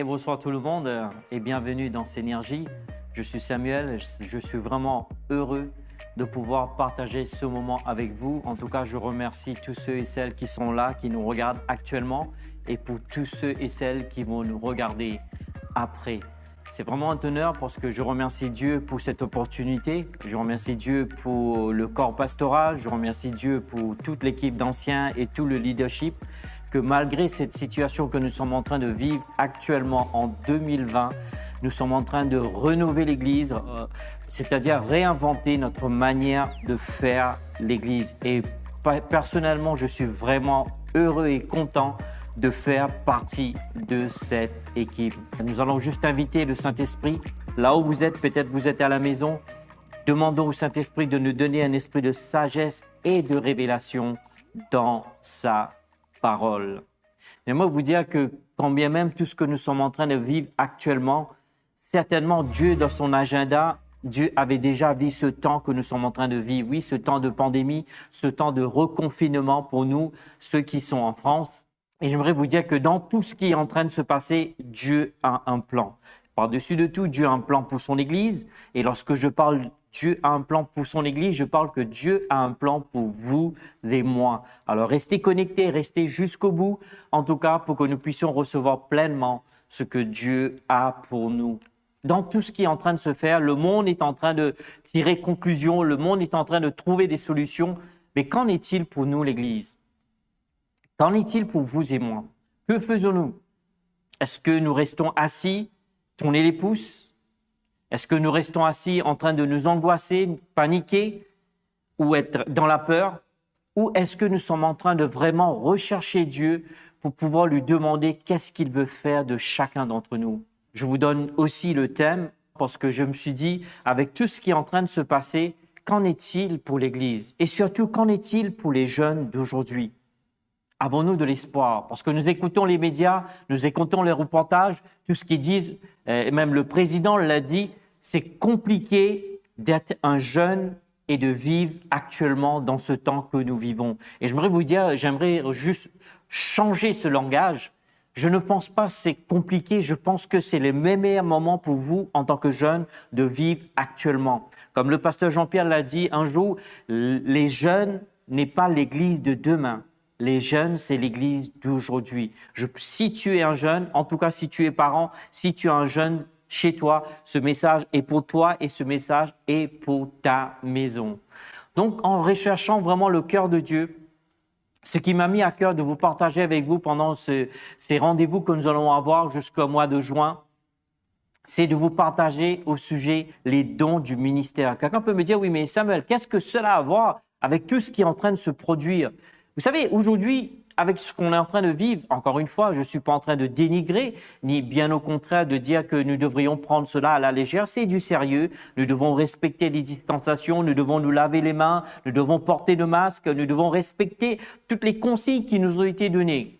bonsoir tout le monde et bienvenue dans Synergie. Je suis Samuel, je suis vraiment heureux de pouvoir partager ce moment avec vous. En tout cas, je remercie tous ceux et celles qui sont là, qui nous regardent actuellement et pour tous ceux et celles qui vont nous regarder après. C'est vraiment un honneur parce que je remercie Dieu pour cette opportunité. Je remercie Dieu pour le corps pastoral. Je remercie Dieu pour toute l'équipe d'anciens et tout le leadership. Que malgré cette situation que nous sommes en train de vivre actuellement en 2020, nous sommes en train de rénover l'Église, c'est-à-dire réinventer notre manière de faire l'Église. Et personnellement, je suis vraiment heureux et content de faire partie de cette équipe. Nous allons juste inviter le Saint-Esprit. Là où vous êtes, peut-être vous êtes à la maison, demandons au Saint-Esprit de nous donner un esprit de sagesse et de révélation dans sa parole. J'aimerais vous dire que quand bien même tout ce que nous sommes en train de vivre actuellement, certainement Dieu dans son agenda, Dieu avait déjà vu ce temps que nous sommes en train de vivre. Oui, ce temps de pandémie, ce temps de reconfinement pour nous, ceux qui sont en France. Et j'aimerais vous dire que dans tout ce qui est en train de se passer, Dieu a un plan. Par-dessus de tout, Dieu a un plan pour son Église. Et lorsque je parle Dieu a un plan pour son Église, je parle que Dieu a un plan pour vous et moi. Alors restez connectés, restez jusqu'au bout, en tout cas pour que nous puissions recevoir pleinement ce que Dieu a pour nous. Dans tout ce qui est en train de se faire, le monde est en train de tirer conclusion, le monde est en train de trouver des solutions. Mais qu'en est-il pour nous, l'Église? Qu'en est-il pour vous et moi? Que faisons-nous? Est-ce que nous restons assis, tourner les pouces? Est-ce que nous restons assis en train de nous angoisser, paniquer ou être dans la peur? Ou est-ce que nous sommes en train de vraiment rechercher Dieu pour pouvoir lui demander qu'est-ce qu'il veut faire de chacun d'entre nous? Je vous donne aussi le thème parce que je me suis dit, avec tout ce qui est en train de se passer, qu'en est-il pour l'Église? Et surtout, qu'en est-il pour les jeunes d'aujourd'hui? Avons-nous de l'espoir? Parce que nous écoutons les médias, nous écoutons les reportages, tout ce qu'ils disent, et même le président l'a dit, c'est compliqué d'être un jeune et de vivre actuellement dans ce temps que nous vivons. Et j'aimerais vous dire, j'aimerais juste changer ce langage. Je ne pense pas que c'est compliqué, je pense que c'est le meilleur moment pour vous, en tant que jeune, de vivre actuellement. Comme le pasteur Jean-Pierre l'a dit un jour, les jeunes n'est pas l'Église de demain. Les jeunes, c'est l'Église d'aujourd'hui. Si tu es un jeune, en tout cas si tu es parent, si tu es un jeune chez toi, ce message est pour toi et ce message est pour ta maison. Donc, en recherchant vraiment le cœur de Dieu, ce qui m'a mis à cœur de vous partager avec vous pendant ces rendez-vous que nous allons avoir jusqu'au mois de juin, c'est de vous partager au sujet les dons du ministère. Quelqu'un peut me dire, oui, mais Samuel, qu'est-ce que cela a à voir avec tout ce qui est en train de se produire? Vous savez, aujourd'hui, avec ce qu'on est en train de vivre, encore une fois, je ne suis pas en train de dénigrer, ni bien au contraire de dire que nous devrions prendre cela à la légère. C'est du sérieux. Nous devons respecter les distanciations, nous devons nous laver les mains, nous devons porter le masque, nous devons respecter toutes les consignes qui nous ont été données.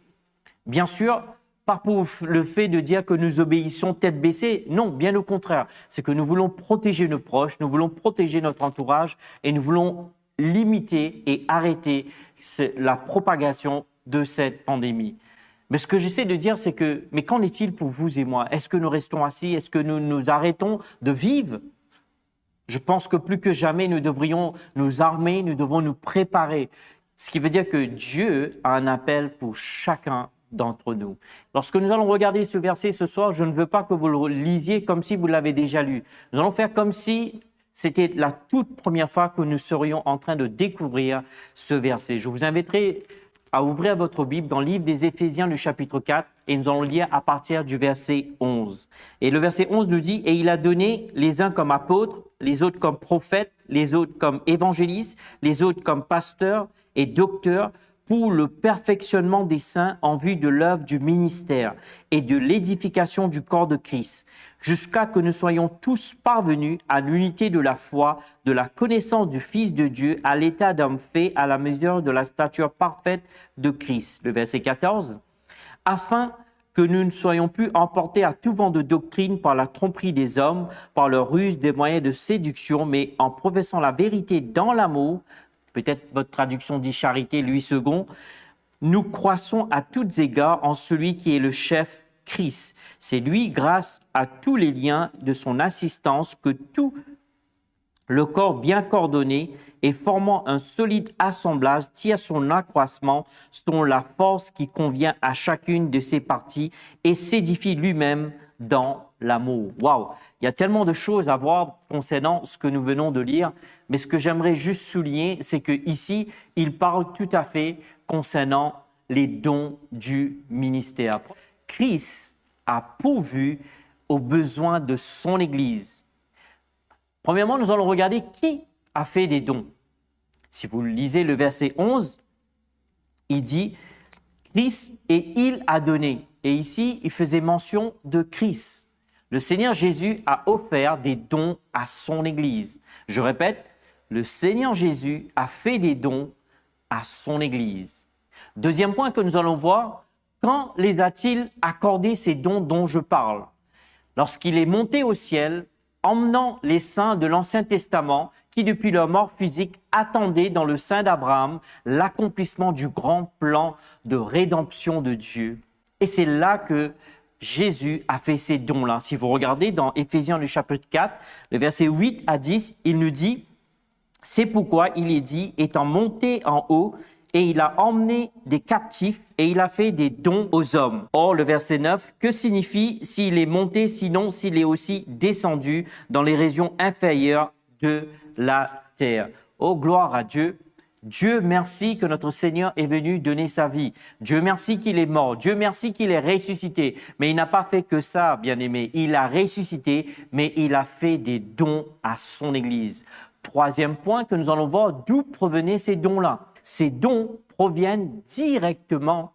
Bien sûr, pas pour le fait de dire que nous obéissons tête baissée. Non, bien au contraire. C'est que nous voulons protéger nos proches, nous voulons protéger notre entourage et nous voulons limiter et arrêter la propagation de cette pandémie. Mais ce que j'essaie de dire, c'est que, mais qu'en est-il pour vous et moi? Est-ce que nous restons assis? Est-ce que nous nous arrêtons de vivre? Je pense que plus que jamais, nous devrions nous armer, nous devons nous préparer. Ce qui veut dire que Dieu a un appel pour chacun d'entre nous. Lorsque nous allons regarder ce verset ce soir, je ne veux pas que vous le lisiez comme si vous l'avez déjà lu. Nous allons faire comme si c'était la toute première fois que nous serions en train de découvrir ce verset. Je vous inviterai à ouvrir votre Bible dans le livre des Éphésiens, le chapitre 4, et nous allons lire à partir du verset 11. Et le verset 11 nous dit « Et il a donné les uns comme apôtres, les autres comme prophètes, les autres comme évangélistes, les autres comme pasteurs et docteurs, pour le perfectionnement des saints en vue de l'œuvre du ministère et de l'édification du corps de Christ, jusqu'à que nous soyons tous parvenus à l'unité de la foi, de la connaissance du Fils de Dieu, à l'état d'homme fait à la mesure de la stature parfaite de Christ. Le verset 14. Afin que nous ne soyons plus emportés à tout vent de doctrine par la tromperie des hommes, par leur ruse des moyens de séduction, mais en professant la vérité dans l'amour, peut-être votre traduction dit charité, Louis II, nous croissons à tous égards en celui qui est le chef, Christ. C'est lui, grâce à tous les liens de son assistance, que tout le corps bien coordonné et formant un solide assemblage tire son accroissement selon la force qui convient à chacune de ses parties et s'édifie lui-même dans l'amour. Waouh! Il y a tellement de choses à voir concernant ce que nous venons de lire, mais ce que j'aimerais juste souligner, c'est qu'ici, il parle tout à fait concernant les dons du ministère. Christ a pourvu aux besoins de son Église. Premièrement, nous allons regarder qui a fait des dons. Si vous lisez le verset 11, il dit « Christ et il a donné ». Et ici, il faisait mention de Christ. Le Seigneur Jésus a offert des dons à son Église. Je répète, le Seigneur Jésus a fait des dons à son Église. Deuxième point que nous allons voir, quand les a-t-il accordés ces dons dont je parle? Lorsqu'il est monté au ciel, emmenant les saints de l'Ancien Testament qui, depuis leur mort physique, attendaient dans le sein d'Abraham l'accomplissement du grand plan de rédemption de Dieu. Et c'est là que Jésus a fait ces dons-là. Si vous regardez dans Éphésiens le chapitre 4, le verset 8 à 10, il nous dit « C'est pourquoi il est dit, étant monté en haut, et il a emmené des captifs et il a fait des dons aux hommes. » Or, le verset 9, que signifie s'il est monté, sinon s'il est aussi descendu dans les régions inférieures de la terre? Oh, gloire à Dieu! Dieu merci que notre Seigneur est venu donner sa vie. Dieu merci qu'il est mort. Dieu merci qu'il est ressuscité. Mais il n'a pas fait que ça, bien-aimé. Il a ressuscité, mais il a fait des dons à son Église. Troisième point que nous allons voir, d'où provenaient ces dons-là? Ces dons proviennent directement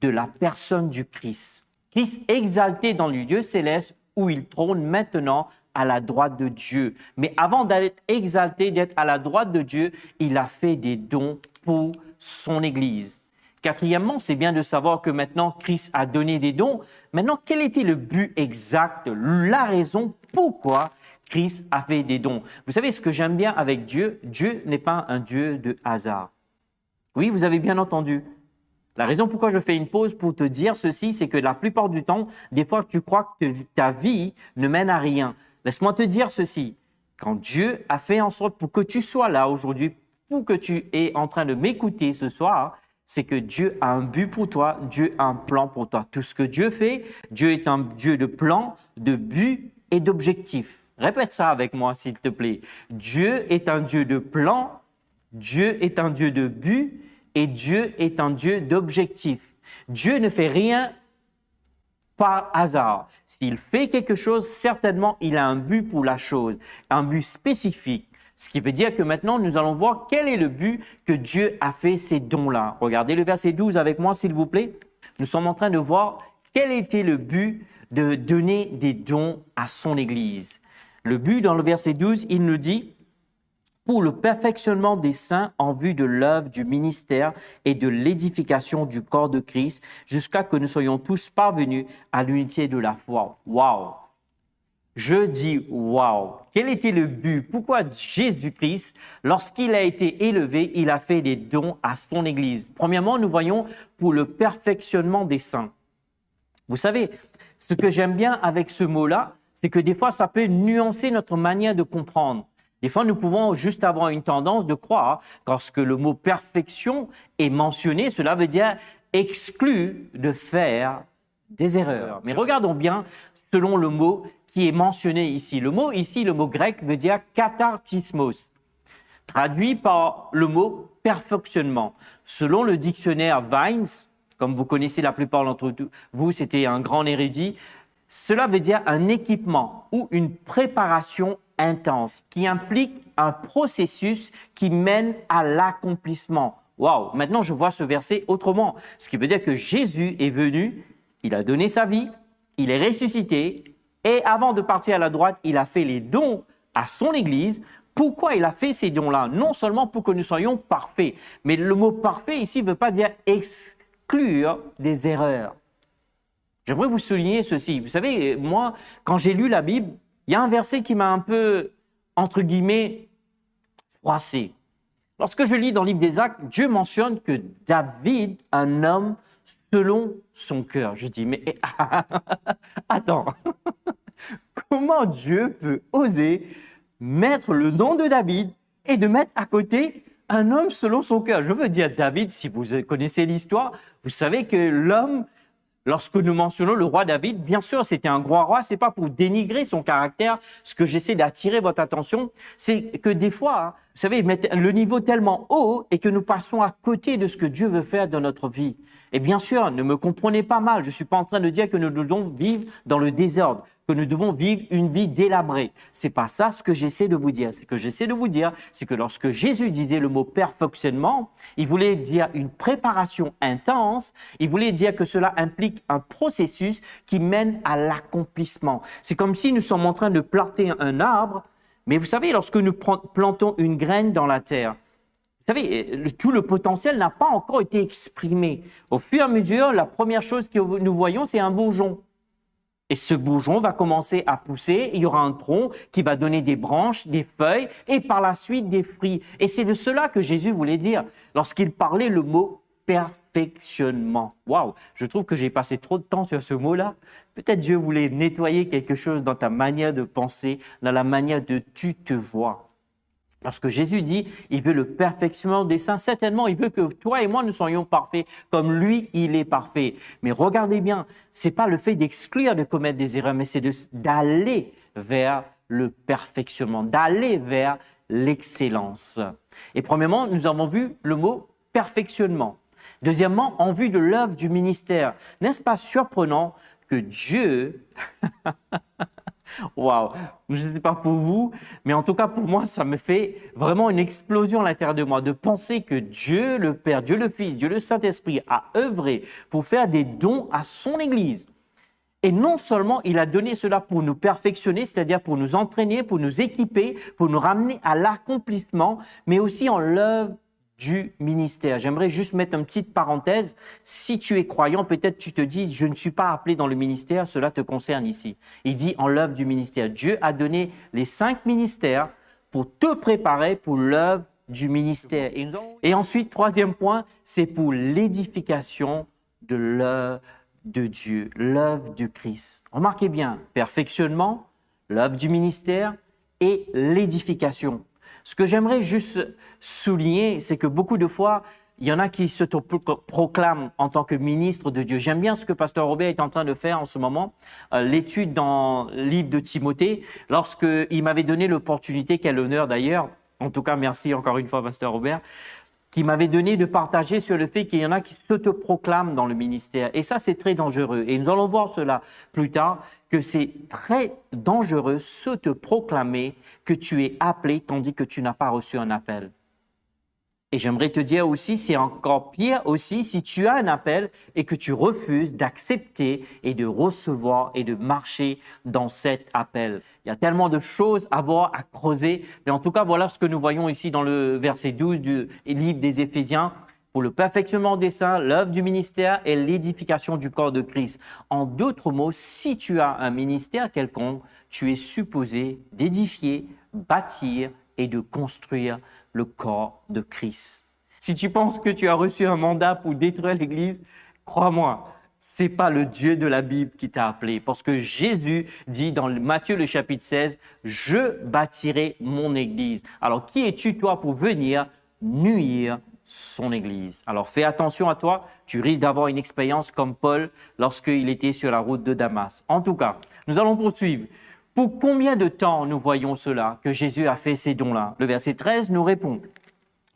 de la personne du Christ. Christ exalté dans le lieu céleste où il trône maintenant à la droite de Dieu. Mais avant d'être exalté, d'être à la droite de Dieu, il a fait des dons pour son Église. Quatrièmement, c'est bien de savoir que maintenant Christ a donné des dons. Maintenant, quel était le but exact, la raison pourquoi Christ a fait des dons? Vous savez, ce que j'aime bien avec Dieu, Dieu n'est pas un Dieu de hasard. Oui, vous avez bien entendu. La raison pourquoi je fais une pause pour te dire ceci, c'est que la plupart du temps, des fois, tu crois que ta vie ne mène à rien. Laisse-moi te dire ceci. Quand Dieu a fait en sorte pour que tu sois là aujourd'hui, pour que tu es en train de m'écouter ce soir, c'est que Dieu a un but pour toi, Dieu a un plan pour toi. Tout ce que Dieu fait, Dieu est un Dieu de plan, de but et d'objectif. Répète ça avec moi, s'il te plaît. Dieu est un Dieu de plan, Dieu est un Dieu de but et Dieu est un Dieu d'objectif. Dieu ne fait rien par hasard. S'il fait quelque chose, certainement, il a un but pour la chose, un but spécifique. Ce qui veut dire que maintenant, nous allons voir quel est le but que Dieu a fait ces dons-là. Regardez le verset 12 avec moi, s'il vous plaît. Nous sommes en train de voir quel était le but de donner des dons à son Église. Le but, dans le verset 12, il nous dit pour le perfectionnement des saints en vue de l'œuvre du ministère et de l'édification du corps de Christ, jusqu'à ce que nous soyons tous parvenus à l'unité de la foi. Waouh! Je dis waouh! Quel était le but? Pourquoi Jésus-Christ, lorsqu'il a été élevé, il a fait des dons à son Église? Premièrement, nous voyons pour le perfectionnement des saints. Vous savez, ce que j'aime bien avec ce mot-là, c'est que des fois, ça peut nuancer notre manière de comprendre. Des fois, nous pouvons juste avoir une tendance de croire, lorsque le mot perfection est mentionné, cela veut dire exclu de faire des erreurs. Mais regardons bien selon le mot qui est mentionné ici. Le mot ici, le mot grec veut dire katartismos, traduit par le mot perfectionnement. Selon le dictionnaire Vines, comme vous connaissez la plupart d'entre vous, c'était un grand érudit, cela veut dire un équipement ou une préparation intense qui implique un processus qui mène à l'accomplissement. Waouh! Maintenant, je vois ce verset autrement. Ce qui veut dire que Jésus est venu, il a donné sa vie, il est ressuscité et avant de partir à la droite, il a fait les dons à son Église. Pourquoi il a fait ces dons-là? Non seulement pour que nous soyons parfaits, mais le mot parfait ici ne veut pas dire exclure des erreurs. J'aimerais vous souligner ceci. Vous savez, moi, quand j'ai lu la Bible, il y a un verset qui m'a un peu, entre guillemets, froissé. Lorsque je lis dans le livre des Actes, Dieu mentionne que David, un homme selon son cœur. Je dis, mais attends, comment Dieu peut oser mettre le nom de David et de mettre à côté un homme selon son cœur? Je veux dire, David, si vous connaissez l'histoire, vous savez que l'homme, lorsque nous mentionnons le roi David, bien sûr, c'était un grand roi, c'est pas pour dénigrer son caractère. Ce que j'essaie d'attirer votre attention, c'est que des fois, hein, vous savez, mettre le niveau tellement haut et que nous passons à côté de ce que Dieu veut faire dans notre vie. Et bien sûr, ne me comprenez pas mal, je ne suis pas en train de dire que nous devons vivre dans le désordre, que nous devons vivre une vie délabrée. C'est pas ça ce que j'essaie de vous dire. Ce que j'essaie de vous dire, c'est que lorsque Jésus disait le mot perfectionnement, il voulait dire une préparation intense, il voulait dire que cela implique un processus qui mène à l'accomplissement. C'est comme si nous sommes en train de planter un arbre, mais vous savez, lorsque nous plantons une graine dans la terre, vous savez, tout le potentiel n'a pas encore été exprimé. Au fur et à mesure, la première chose que nous voyons, c'est un bourgeon. Et ce bourgeon va commencer à pousser, il y aura un tronc qui va donner des branches, des feuilles et par la suite des fruits. Et c'est de cela que Jésus voulait dire lorsqu'il parlait le mot perfectionnement. Waouh, je trouve que j'ai passé trop de temps sur ce mot-là. Peut-être Dieu voulait nettoyer quelque chose dans ta manière de penser, dans la manière de tu te vois. Lorsque Jésus dit, il veut le perfectionnement des saints, certainement, il veut que toi et moi, nous soyons parfaits, comme lui, il est parfait. Mais regardez bien, c'est pas le fait d'exclure de commettre des erreurs, mais c'est d'aller vers le perfectionnement, d'aller vers l'excellence. Et premièrement, nous avons vu le mot perfectionnement. Deuxièmement, en vue de l'œuvre du ministère. N'est-ce pas surprenant que Dieu... Waouh, je ne sais pas pour vous, mais en tout cas pour moi, ça me fait vraiment une explosion à l'intérieur de moi de penser que Dieu le Père, Dieu le Fils, Dieu le Saint-Esprit a œuvré pour faire des dons à son Église. Et non seulement il a donné cela pour nous perfectionner, c'est-à-dire pour nous entraîner, pour nous équiper, pour nous ramener à l'accomplissement, mais aussi en l'œuvre du ministère. J'aimerais juste mettre une petite parenthèse. Si tu es croyant, peut-être tu te dis, je ne suis pas appelé dans le ministère, cela te concerne ici. Il dit en l'œuvre du ministère. Dieu a donné les 5 ministères pour te préparer pour l'œuvre du ministère. Et ensuite, troisième point, c'est pour l'édification de l'œuvre de Dieu, l'œuvre de Christ. Remarquez bien, perfectionnement, l'œuvre du ministère et l'édification. Ce que j'aimerais juste souligner, c'est que beaucoup de fois, il y en a qui se proclament en tant que ministre de Dieu. J'aime bien ce que Pasteur Robert est en train de faire en ce moment, l'étude dans le livre de Timothée, lorsqu'il m'avait donné l'opportunité, quel honneur d'ailleurs, en tout cas merci encore une fois Pasteur Robert, qui m'avait donné de partager sur le fait qu'il y en a qui s'autoproclament dans le ministère. Et ça, c'est très dangereux. Et nous allons voir cela plus tard, que c'est très dangereux s'autoproclamer que tu es appelé tandis que tu n'as pas reçu un appel. Et j'aimerais te dire aussi, c'est encore pire aussi si tu as un appel et que tu refuses d'accepter et de recevoir et de marcher dans cet appel. Il y a tellement de choses à voir, à creuser. Mais en tout cas, voilà ce que nous voyons ici dans le verset 12 du livre des Éphésiens. Pour le perfectionnement des saints, l'œuvre du ministère et l'édification du corps de Christ. En d'autres mots, si tu as un ministère quelconque, tu es supposé d'édifier, bâtir et de construire le corps de Christ. Si tu penses que tu as reçu un mandat pour détruire l'Église, crois-moi, ce n'est pas le Dieu de la Bible qui t'a appelé. Parce que Jésus dit dans Matthieu le chapitre 16, « Je bâtirai mon Église ». Alors, qui es-tu toi pour venir nuire son Église? Alors, fais attention à toi, tu risques d'avoir une expérience comme Paul lorsqu'il était sur la route de Damas. En tout cas, nous allons poursuivre. Pour combien de temps nous voyons cela, que Jésus a fait ces dons-là? Le verset 13 nous répond.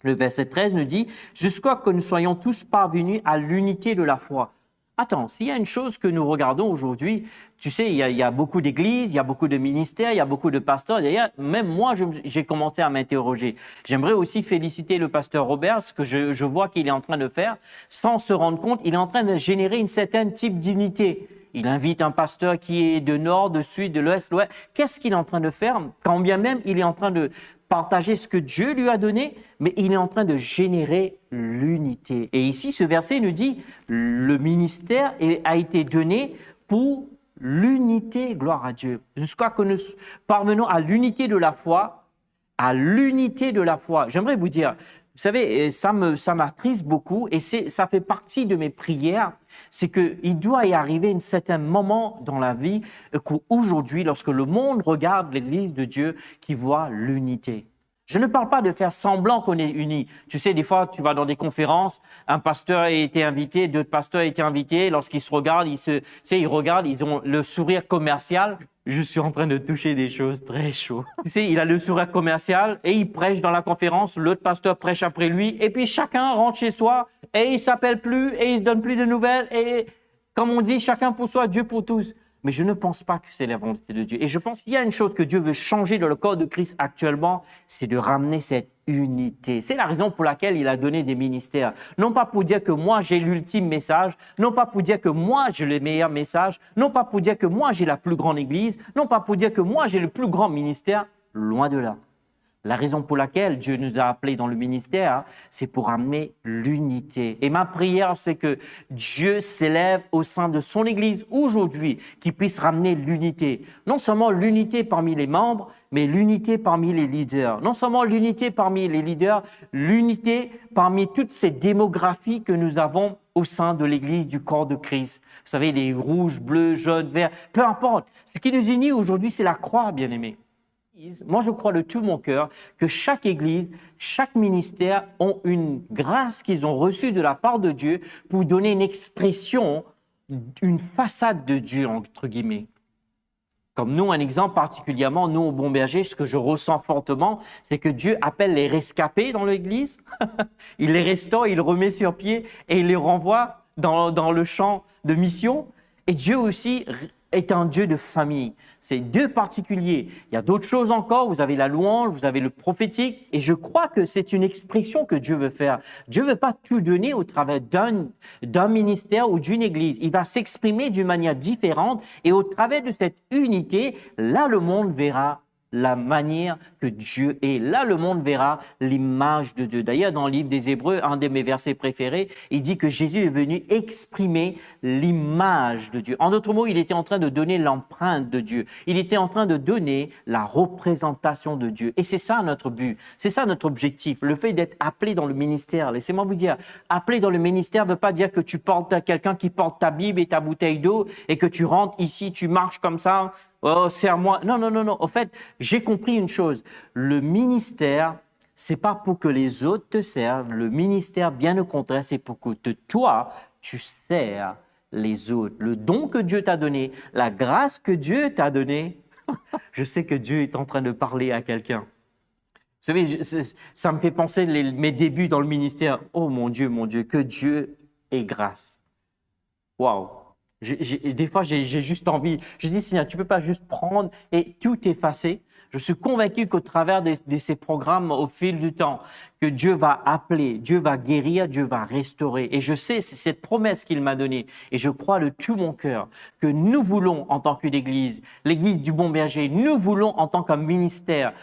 Le verset 13 nous dit « Jusqu'à ce que nous soyons tous parvenus à l'unité de la foi ». Attends, s'il y a une chose que nous regardons aujourd'hui, tu sais, il y a beaucoup d'églises, il y a beaucoup de ministères, il y a beaucoup de pasteurs. D'ailleurs, même moi, j'ai commencé à m'interroger. J'aimerais aussi féliciter le pasteur Robert, ce que je vois qu'il est en train de faire. Sans se rendre compte, il est en train de générer une certaine type d'unité. Il invite un pasteur qui est de nord, de sud, de l'ouest, l'ouest. Qu'est-ce qu'il est en train de faire? Quand bien même il est en train de partager ce que Dieu lui a donné, mais il est en train de générer l'unité. Et ici, ce verset nous dit, le ministère a été donné pour l'unité, gloire à Dieu. Jusqu'à ce que nous parvenons à l'unité de la foi, à l'unité de la foi. J'aimerais vous dire, Vous savez, ça m'attriste beaucoup et ça fait partie de mes prières. C'est qu'il doit y arriver un certain moment dans la vie qu'aujourd'hui, lorsque le monde regarde l'Église de Dieu, qu'il voit l'unité. Je ne parle pas de faire semblant qu'on est unis. Tu sais, des fois, tu vas dans des conférences, un pasteur a été invité, d'autres pasteurs ont été invités. Lorsqu'ils se regardent, ils regardent, ils ont le sourire commercial. Je suis en train de toucher des choses très chaudes. Tu sais, il a le sourire commercial et il prêche dans la conférence. L'autre pasteur prêche après lui. Et puis, chacun rentre chez soi et il ne s'appelle plus et il ne se donne plus de nouvelles. Et comme on dit, chacun pour soi, Dieu pour tous. Mais je ne pense pas que c'est la volonté de Dieu. Et je pense qu'il y a une chose que Dieu veut changer dans le corps de Christ actuellement, c'est de ramener cette unité. C'est la raison pour laquelle il a donné des ministères. Non pas pour dire que moi j'ai l'ultime message, non pas pour dire que moi j'ai le meilleur message, non pas pour dire que moi j'ai la plus grande église, non pas pour dire que moi j'ai le plus grand ministère, loin de là. La raison pour laquelle Dieu nous a appelés dans le ministère, c'est pour amener l'unité. Et ma prière, c'est que Dieu s'élève au sein de son Église aujourd'hui, qu'il puisse ramener l'unité. Non seulement l'unité parmi les membres, mais l'unité parmi les leaders. Non seulement l'unité parmi les leaders, l'unité parmi toutes ces démographies que nous avons au sein de l'Église du corps de Christ. Vous savez, les rouges, bleus, jaunes, verts, peu importe. Ce qui nous unit aujourd'hui, c'est la croix, bien-aimés. Moi, je crois de tout mon cœur que chaque église, chaque ministère ont une grâce qu'ils ont reçue de la part de Dieu pour donner une expression, une façade de Dieu, entre guillemets. Comme nous, un exemple particulièrement, nous au Bon Berger, ce que je ressens fortement, c'est que Dieu appelle les rescapés dans l'église, il les restaure, il les remet sur pied et il les renvoie dans le champ de mission. Et Dieu aussi est un Dieu de famille. C'est deux particuliers. Il y a d'autres choses encore. Vous avez la louange, vous avez le prophétique. Et je crois que c'est une expression que Dieu veut faire. Dieu ne veut pas tout donner au travers d'un ministère ou d'une église. Il va s'exprimer d'une manière différente. Et au travers de cette unité, là, le monde verra la manière que Dieu est. Là, le monde verra l'image de Dieu. D'ailleurs, dans le livre des Hébreux, un de mes versets préférés, il dit que Jésus est venu exprimer l'image de Dieu. En d'autres mots, il était en train de donner l'empreinte de Dieu. Il était en train de donner la représentation de Dieu. Et c'est ça notre but. C'est ça notre objectif. Le fait d'être appelé dans le ministère. Laissez-moi vous dire, appelé dans le ministère ne veut pas dire que tu portes quelqu'un qui porte ta Bible et ta bouteille d'eau et que tu rentres ici, tu marches comme ça. Oh, serre-moi. Non, non, non, non. En fait, j'ai compris une chose. Le ministère, c'est pas pour que les autres te servent. Le ministère, bien au contraire, c'est pour que toi, tu sers les autres. Le don que Dieu t'a donné, la grâce que Dieu t'a donnée, je sais que Dieu est en train de parler à quelqu'un. Vous savez, ça me fait penser mes débuts dans le ministère. Oh mon Dieu, que Dieu ait grâce. Waouh! Des fois, j'ai juste envie. Je dis, Seigneur, tu ne peux pas juste prendre et tout effacer. Je suis convaincu qu'au travers de ces programmes, au fil du temps, que Dieu va appeler, Dieu va guérir, Dieu va restaurer. Et je sais, c'est cette promesse qu'il m'a donnée. Et je crois de tout mon cœur que nous voulons, en tant qu'Église, l'Église du Bon Berger, nous voulons, en tant qu'un ministère,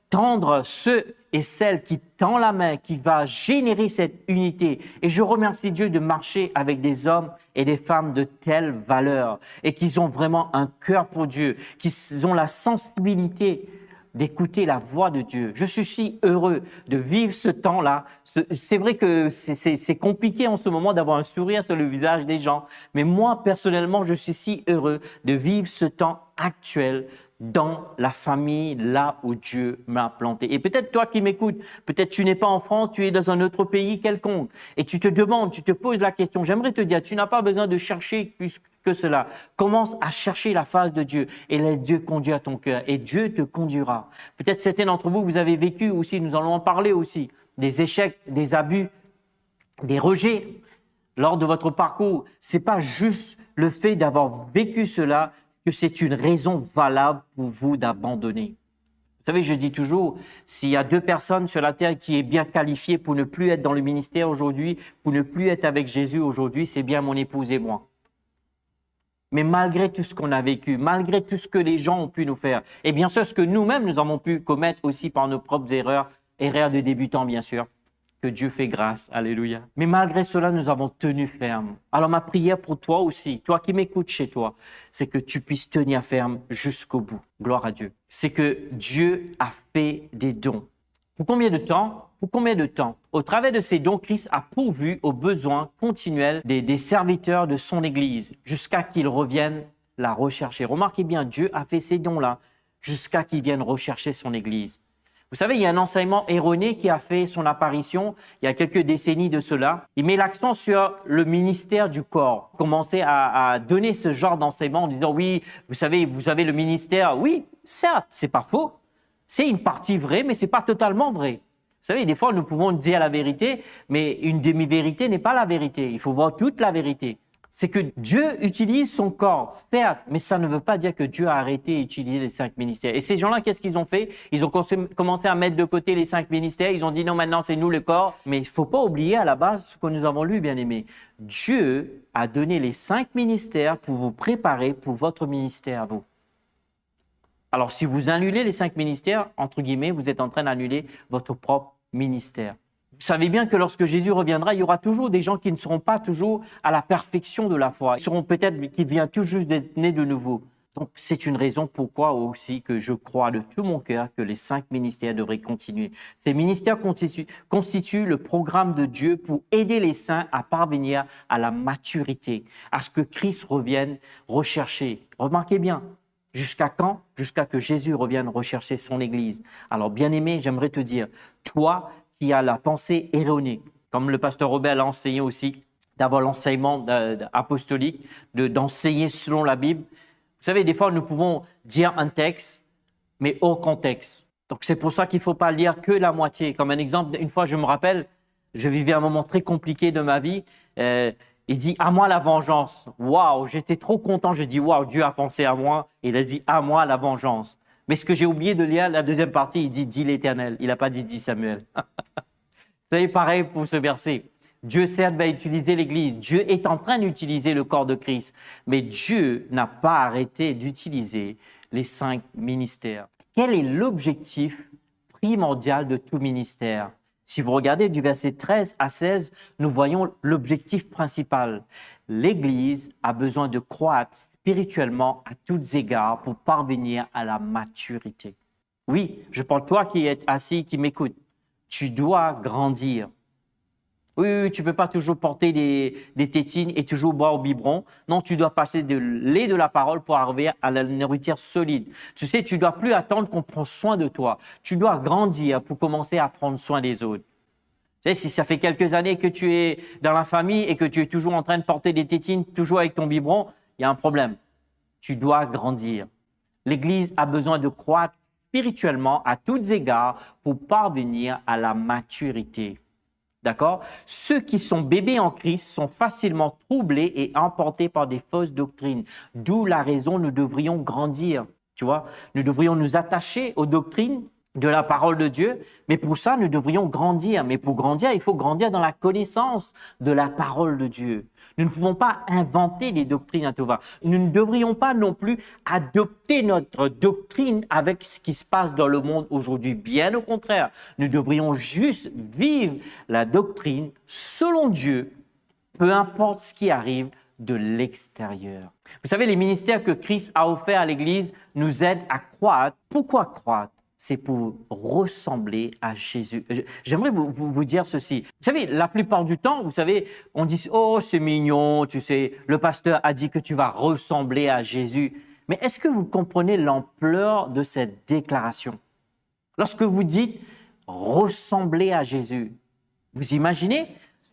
tendre ceux et celles qui tend la main, qui va générer cette unité. Et je remercie Dieu de marcher avec des hommes et des femmes de telle valeur et qui ont vraiment un cœur pour Dieu, qui ont la sensibilité d'écouter la voix de Dieu. Je suis si heureux de vivre ce temps-là. C'est vrai que c'est compliqué en ce moment d'avoir un sourire sur le visage des gens, mais moi, personnellement, je suis si heureux de vivre ce temps actuel dans la famille, là où Dieu m'a planté. Et peut-être toi qui m'écoutes, peut-être tu n'es pas en France, tu es dans un autre pays quelconque, et tu te demandes, tu te poses la question. J'aimerais te dire, tu n'as pas besoin de chercher plus que cela. Commence à chercher la face de Dieu et laisse Dieu conduire ton cœur, et Dieu te conduira. Peut-être certains d'entre vous, vous avez vécu aussi, nous allons en parler aussi, des échecs, des abus, des rejets lors de votre parcours. Ce n'est pas juste le fait d'avoir vécu cela, que c'est une raison valable pour vous d'abandonner. Vous savez, je dis toujours, s'il y a deux personnes sur la terre qui est bien qualifiées pour ne plus être dans le ministère aujourd'hui, pour ne plus être avec Jésus aujourd'hui, c'est bien mon épouse et moi. Mais malgré tout ce qu'on a vécu, malgré tout ce que les gens ont pu nous faire, et bien sûr ce que nous-mêmes nous avons pu commettre aussi par nos propres erreurs de débutants bien sûr, que Dieu fait grâce, alléluia. Mais malgré cela, nous avons tenu ferme. Alors ma prière pour toi aussi, toi qui m'écoutes chez toi, c'est que tu puisses tenir ferme jusqu'au bout. Gloire à Dieu. C'est que Dieu a fait des dons. Pour combien de temps? Pour combien de temps? Au travers de ces dons, Christ a pourvu aux besoins continuels des serviteurs de son Église jusqu'à qu'ils reviennent la rechercher. Remarquez bien, Dieu a fait ces dons-là jusqu'à qu'ils viennent rechercher son Église. Vous savez, il y a un enseignement erroné qui a fait son apparition il y a quelques décennies de cela. Il met l'accent sur le ministère du corps. Commencer à donner ce genre d'enseignement en disant « Oui, vous avez le ministère. » Oui, certes, c'est pas faux. C'est une partie vraie, mais c'est pas totalement vrai. Vous savez, des fois, nous pouvons dire la vérité, mais une demi-vérité n'est pas la vérité. Il faut voir toute la vérité. C'est que Dieu utilise son corps, certes, mais ça ne veut pas dire que Dieu a arrêté d'utiliser les 5 ministères. Et ces gens-là, qu'est-ce qu'ils ont fait? Ils ont commencé à mettre de côté les 5 ministères. Ils ont dit non, maintenant c'est nous le corps. Mais il ne faut pas oublier à la base ce que nous avons lu, bien aimés. Dieu a donné les 5 ministères pour vous préparer pour votre ministère à vous. Alors, si vous annulez les 5 ministères, entre guillemets, vous êtes en train d'annuler votre propre ministère. Vous savez bien que lorsque Jésus reviendra, il y aura toujours des gens qui ne seront pas toujours à la perfection de la foi. Ils seront peut-être qui viennent tout juste d'être nés de nouveau. Donc, c'est une raison pourquoi aussi que je crois de tout mon cœur que les 5 ministères devraient continuer. Ces ministères constituent le programme de Dieu pour aider les saints à parvenir à la maturité, à ce que Christ revienne rechercher. Remarquez bien, jusqu'à quand? Jusqu'à que Jésus revienne rechercher son Église. Alors, bien-aimé, j'aimerais te dire, toi qui as la pensée erronée, comme le pasteur Robert l'a enseigné aussi, d'avoir l'enseignement apostolique, d'enseigner selon la Bible. Vous savez, des fois, nous pouvons dire un texte, mais hors contexte. Donc, c'est pour ça qu'il ne faut pas lire que la moitié. Comme un exemple, une fois, je me rappelle, je vivais un moment très compliqué de ma vie. Il dit « à moi la vengeance ». Waouh, j'étais trop content. J'ai dit « waouh, Dieu a pensé à moi ». Il a dit « à moi la vengeance ». Mais ce que j'ai oublié de lire, la deuxième partie, il dit « dit l'Éternel ». Il n'a pas dit « dit Samuel ». C'est pareil pour ce verset. Dieu, certes, va utiliser l'Église. Dieu est en train d'utiliser le corps de Christ. Mais Dieu n'a pas arrêté d'utiliser les 5 ministères. Quel est l'objectif primordial de tout ministère? Si vous regardez du verset 13 à 16, nous voyons l'objectif principal. L'Église a besoin de croître spirituellement à tous égards pour parvenir à la maturité. Oui, je parle toi qui es assis, qui m'écoute. Tu dois grandir. Oui, tu ne peux pas toujours porter des tétines et toujours boire au biberon. Non, tu dois passer de lait de la parole pour arriver à la nourriture solide. Tu sais, tu ne dois plus attendre qu'on prenne soin de toi. Tu dois grandir pour commencer à prendre soin des autres. Tu sais, si ça fait quelques années que tu es dans la famille et que tu es toujours en train de porter des tétines, toujours avec ton biberon, il y a un problème. Tu dois grandir. L'Église a besoin de croître spirituellement à tous égards pour parvenir à la maturité. D'accord? Ceux qui sont bébés en Christ sont facilement troublés et emportés par des fausses doctrines. D'où la raison, nous devrions grandir. Tu vois? Nous devrions nous attacher aux doctrines de la parole de Dieu, mais pour ça, nous devrions grandir. Mais pour grandir, il faut grandir dans la connaissance de la parole de Dieu. Nous ne pouvons pas inventer des doctrines à tout va. Nous ne devrions pas non plus adopter notre doctrine avec ce qui se passe dans le monde aujourd'hui. Bien au contraire, nous devrions juste vivre la doctrine selon Dieu, peu importe ce qui arrive de l'extérieur. Vous savez, les ministères que Christ a offerts à l'Église nous aident à croître. Pourquoi croître? C'est pour ressembler à Jésus. J'aimerais vous dire ceci. Vous savez, la plupart du temps, vous savez, on dit « Oh, c'est mignon, tu sais, le pasteur a dit que tu vas ressembler à Jésus. » Mais est-ce que vous comprenez l'ampleur de cette déclaration? Lorsque vous dites « ressembler à Jésus », vous imaginez?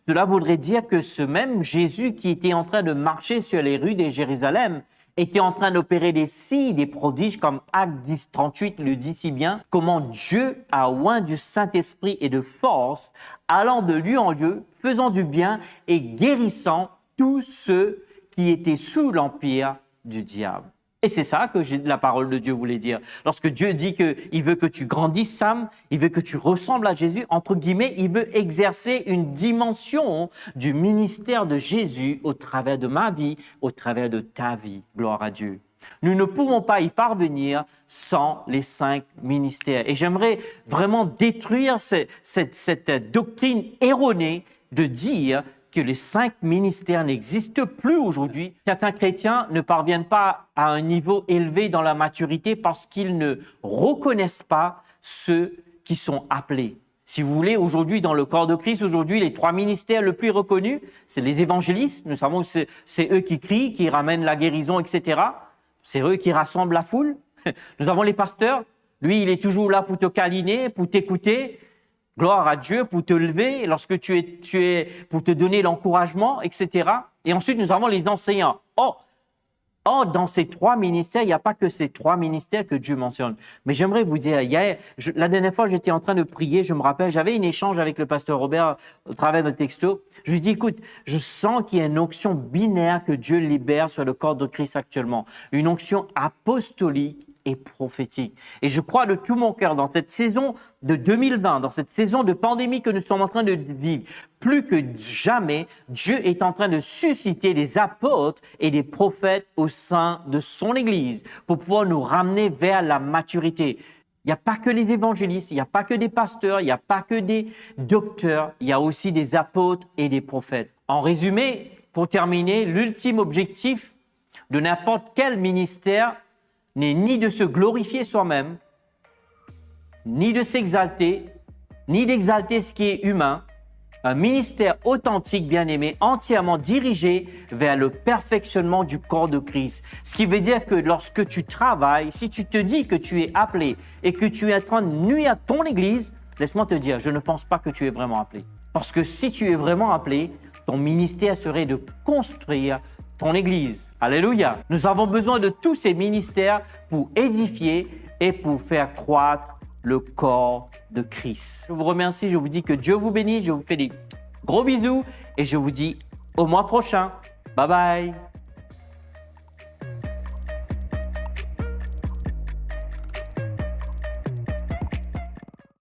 Cela voudrait dire que ce même Jésus qui était en train de marcher sur les rues de Jérusalem était en train d'opérer des signes, des prodiges, comme Acte 10, 38 le dit si bien, comment Dieu a oint du Saint-Esprit et de force, allant de lieu en lieu, faisant du bien et guérissant tous ceux qui étaient sous l'empire du diable. Et c'est ça que la parole de Dieu voulait dire. Lorsque Dieu dit qu'il veut que tu grandisses, Sam, il veut que tu ressembles à Jésus, entre guillemets, il veut exercer une dimension du ministère de Jésus au travers de ma vie, au travers de ta vie. Gloire à Dieu. Nous ne pouvons pas y parvenir sans les 5 ministères. Et j'aimerais vraiment détruire cette doctrine erronée de dire que les 5 ministères n'existent plus aujourd'hui. Certains chrétiens ne parviennent pas à un niveau élevé dans la maturité parce qu'ils ne reconnaissent pas ceux qui sont appelés. Si vous voulez, aujourd'hui, dans le corps de Christ, aujourd'hui, les 3 ministères les plus reconnus, c'est les évangélistes. Nous savons que c'est eux qui crient, qui ramènent la guérison, etc. C'est eux qui rassemblent la foule. Nous avons les pasteurs. Lui, il est toujours là pour te câliner, pour t'écouter. Gloire à Dieu, pour te lever, lorsque tu es pour te donner l'encouragement, etc. Et ensuite, nous avons les enseignants. Dans ces 3 ministères, il n'y a pas que ces 3 ministères que Dieu mentionne. Mais j'aimerais vous dire, la dernière fois, j'étais en train de prier, je me rappelle, j'avais un échange avec le pasteur Robert au travers de texto. Je lui dis, écoute, je sens qu'il y a une onction binaire que Dieu libère sur le corps de Christ actuellement. Une onction apostolique et prophétique. Et je crois de tout mon cœur, dans cette saison de 2020, dans cette saison de pandémie que nous sommes en train de vivre, plus que jamais, Dieu est en train de susciter des apôtres et des prophètes au sein de son Église pour pouvoir nous ramener vers la maturité. Il n'y a pas que les évangélistes, il n'y a pas que des pasteurs, il n'y a pas que des docteurs, il y a aussi des apôtres et des prophètes. En résumé, pour terminer, l'ultime objectif de n'importe quel ministère n'est ni de se glorifier soi-même, ni de s'exalter, ni d'exalter ce qui est humain. Un ministère authentique, bien-aimé, entièrement dirigé vers le perfectionnement du corps de Christ. Ce qui veut dire que lorsque tu travailles, si tu te dis que tu es appelé et que tu es en train de nuire à ton Église, laisse-moi te dire, je ne pense pas que tu es vraiment appelé. Parce que si tu es vraiment appelé, ton ministère serait de construire ton Église. Alléluia. Nous avons besoin de tous ces ministères pour édifier et pour faire croître le corps de Christ. Je vous remercie, je vous dis que Dieu vous bénisse, je vous fais des gros bisous et je vous dis au mois prochain. Bye bye.